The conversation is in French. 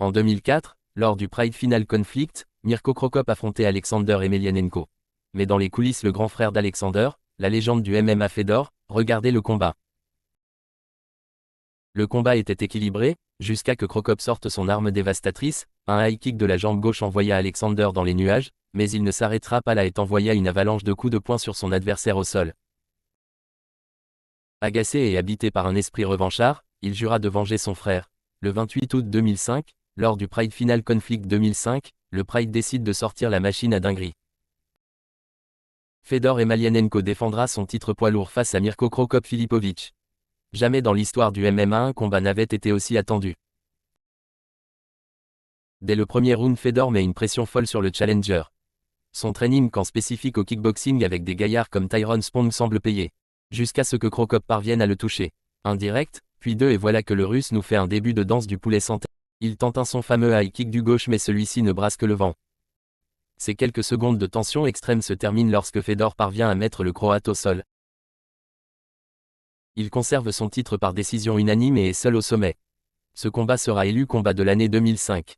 En 2004, lors du Pride Final Conflict, Mirko Cro Cop affrontait Alexander Emelianenko. Mais dans les coulisses, le grand frère d'Alexander, la légende du MMA Fedor, regardait le combat. Le combat était équilibré, jusqu'à que Cro Cop sorte son arme dévastatrice, un high kick de la jambe gauche envoya Alexander dans les nuages, mais il ne s'arrêtera pas là et envoya une avalanche de coups de poing sur son adversaire au sol. Agacé et habité par un esprit revanchard, il jura de venger son frère. Le 28 août 2005, lors du Pride Final Conflict 2005, le Pride décide de sortir la machine à dinguerie. Fedor Emelianenko défendra son titre poids lourd face à Mirko Cro Cop Filipovic. Jamais dans l'histoire du MMA un combat n'avait été aussi attendu. Dès le premier round, Fedor met une pression folle sur le challenger. Son training camp spécifique au kickboxing avec des gaillards comme Tyrone Spong semble payer. Jusqu'à ce que Cro Cop parvienne à le toucher. Un direct, puis deux et voilà que le Russe nous fait un début de danse du poulet sans tête. Il tente son fameux high kick du gauche mais celui-ci ne brasse que le vent. Ces quelques secondes de tension extrême se terminent lorsque Fedor parvient à mettre le Croate au sol. Il conserve son titre par décision unanime et est seul au sommet. Ce combat sera élu combat de l'année 2005.